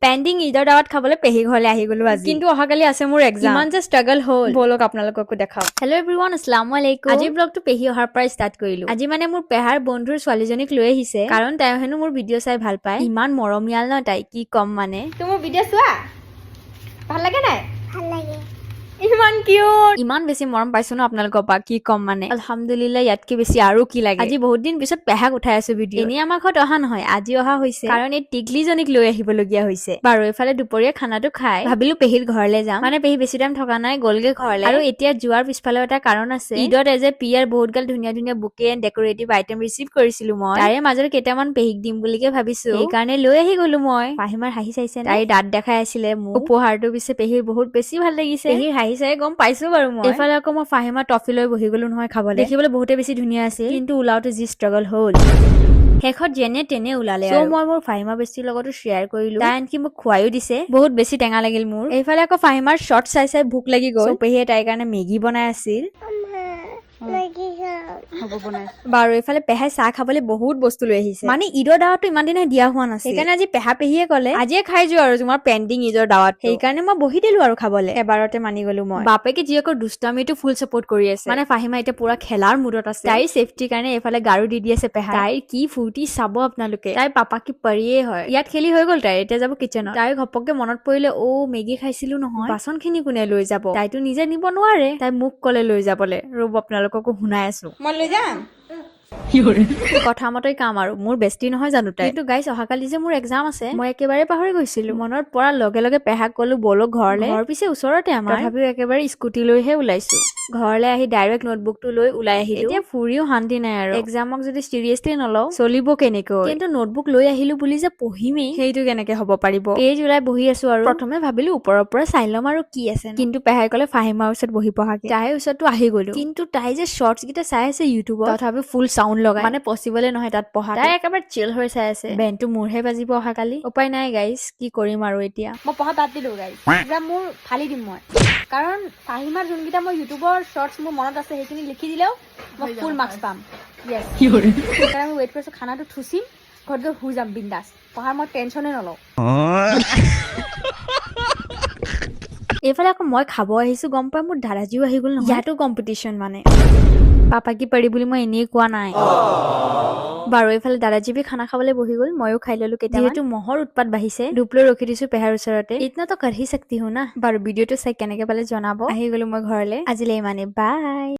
pending ঈদৰ দাৱাত খাবলৈ পেহী ঘৰলৈ আহি গলো আজি কিন্তু অহাকালি আছে মোৰ এক্সাম ইমান যে ষ্ট্ৰাগল হ'ল বলক আপোনালোককো দেখাও হেল্ল' এভৰিৱান আসসালামু আলাইকুম আজি ব্লগটো পেহী অহাৰ পৰা ষ্টাৰ্ট কৰিলো আজি মানে মোৰ পেহাৰ বন্ধুৰ ছোৱালীজনীক লৈ আহিছে কাৰণ তাই হেনো মোৰ ভিডিঅ' চাই ভাল পায় ইমান মৰমীয়াল ন তাই কি কম মানে তোমাৰ ভিডিঅ' চোৱা ভাল লাগে নাই ভাল লাগে ইমান কিউট ইমান বেছি মৰম পাইছো ন আপোনালোকৰ পৰা কি কম মানে আলহামদুলিল্লাহ ইয়াতকে বেছি আৰু কি লাগে আজি বহুত দিন পিছত পেহাক উঠাই আছো ভিডিঅ' এনেই আমাৰ ঘৰত অহা নহয় আজি অহা হৈছে কাৰণ এই টিকলিজনীক লৈ আহিবলগীয়া হৈছে বাৰু এইফালে দুপৰীয়া খানাটো খাই ভাবিলো পেহীৰ ঘৰলৈ যাম মানে পেহী বেছি টাইম থকা নাই গলগে ঘৰলৈ আৰু এতিয়া যোৱাৰ পিছফালে এটা কাৰণ আছে ঈদত এজ এ পিয়াৰ বহুত গাল ধুনীয়া ধুনীয়া বুকে এণ্ড ডেকৰেটিভ আইটেম ৰিচিভ কৰিছিলো মই তাৰে মাজত কেইটামান পেহীক দিম বুলিকে ভাবিছো সেইকাৰণে লৈ আহি গলো মই ফাহিমাৰ হাঁহি চাইছে তাই দাঁত দেখাই আছিলে মোক উপহাৰটো পিছে পেহীৰ বহুত বেছি ভাল লাগিছে পেহীৰ হাঁহি চাই গম পাইছো বাৰু মই এইফালে আকৌ মই ফাহিমা টফি লৈ বহি গলো নহয় খাবলৈ দেখিবলৈ বহুতে বেছি ধুনীয়া আছিল কিন্তু ওলাওতে যি ষ্ট্ৰাগল হ'ল শেষত যেনে তেনে ওলালে আৰু মই মোৰ ফাহিমা বেষ্টিৰ লগতো শ্বেয়াৰ কৰিলো তাই আনকি মোক খুৱাইও দিছে বহুত বেছি টেঙা লাগিল মোৰ এইফালে আকৌ ফাহিমাৰ শ্বৰ্ট চাই চাই ভোক লাগি গ'ল পেহীয়ে তাইৰ কাৰণে মেগী বনাই আছিল বাৰু এইফালে পেহাই চাহ খাবলৈ বহুত বস্তু লৈ আহিছে মানে ঈদৰ দাৱাতটো ইমান দিনে দিয়া হোৱা নাছিল সেইকাৰণে আজি পেহা পেহীয়ে ক'লে আজিয়ে খাই যোৱা আৰু তোমাৰ পেণ্ডিং ঈদৰ দাৱাত সেইকাৰণে মই বহি দিলো আৰু খাবলৈ এবাৰতে মানি গলো মই বাপেকে জীয়েকৰ দুষ্টামিটো ফুল চাপৰ্ট কৰি আছে মানে ফাহিমা এতিয়া পুৰা খেলাৰ মুডত আছে তাইৰ ছেফটিৰ কাৰণে এইফালে গাৰু দি আছে পেহা তাইৰ কি ফূৰ্তি চাব আপোনালোকে তাই পাপা কি পাৰিয়ে হয় ইয়াত খেলি হৈ গ'ল তাই এতিয়া যাব কিচেনত তাই ঘপককে মনত পৰিলে মেগী খাইছিলো নহয় বাচন খিনি কোনে লৈ যাব তাইতো নিজে নিব নোৱাৰে তাই মোক ক'লে লৈ যাবলে ৰ'ব আপোনালোককো শুনাই আছো মই লৈ যাম কথা মতে কাম আৰু মোৰ বেষ্টি নহয় জানো তাই কিন্তু গাইছ অহাকালি যে মোৰ এক্সাম আছে মই একেবাৰে পাহৰি গৈছিলো মনত পৰাৰ লগে লগে পেহাক কলো বলক ঘৰলে ঘৰ পিছে ওচৰতে আমাৰ তথাপিও একেবাৰে স্কুটি লৈহে ওলাইছো ঘৰলে আহি ডাইৰেক্ট নোটবুকটো লৈ ওলাই আহিলো এতিয়া ফুৰিও শান্তি নাই আৰু এক্সামক যদি চিৰিয়াছলি নলওঁ চলিব কেনেকৈ কিন্তু নোটবুক লৈ আহিলো বুলি যে পঢ়িমেই সেইটো কেনেকে হ'ব পাৰিব পেজ ওলাই বহি আছো আৰু প্ৰথমে ভাবিলো ওপৰৰ পৰা চাই ল'ম আৰু কি আছে কিন্তু পেহাই কলে ফাহিমাৰ ওচৰত বহি পঢ়াকে তাইৰ ওচৰতো আহি গলো কিন্তু তাই যে শ্বৰ্টছ কেইটা চাই আছে ইউটিউবত তথাপি ফুল চাউণ্ড লগাই মানে পচিবলে নহয় তাত পঢ়া তাই একেবাৰে চিল হৈ চাই আছে বেনটো মোৰহে বাজিব অহাকালি উপায় নাই গাইজ কি কৰিম আৰু এতিয়া মই পঢ়া বাদ দিলো গাইজ এতিয়া মোৰ ফালি দিম মই কাৰণ ফাহিমাৰ যোনকেইটা মই ইউটিউবৰ শ্বৰ্টছ মোৰ মনত আছে সেইখিনি লিখি দিলেও মই ফুল মাৰ্কছ পাম য়েছ সেইকাৰণে আমি ৱেইট কৰিছো খানাটো থুচিম ঘৰত গৈ শুই যাম বিন্দাছ পঢ়াৰ মই টেনশ্যনে নলওঁ এইফালে আকৌ মই খাব আহিছো গম পাই মোৰ দাদাজিও আহি গ'ল নহয় ইয়াতো কম্পিটিশ্যন মানে পাপা কি পাৰি বুলি মই এনেই কোৱা নাই বাৰু এইফালে দাদাজীবি খানা খাবলৈ বহি গ'ল ময়ো খাই ললো কেইটামান যিহেতু মহৰ উৎপাত বাঢ়িছে ধূপলৈ ৰখি দিছো পেহাৰ ওচৰতে ইতনা তো কৰ হি সকতি হো না বাৰু ভিডিঅ'টো চাই কেনেকে পালে জনাব আহি গলো মই ঘৰলে আজিলৈ ইমানে বাই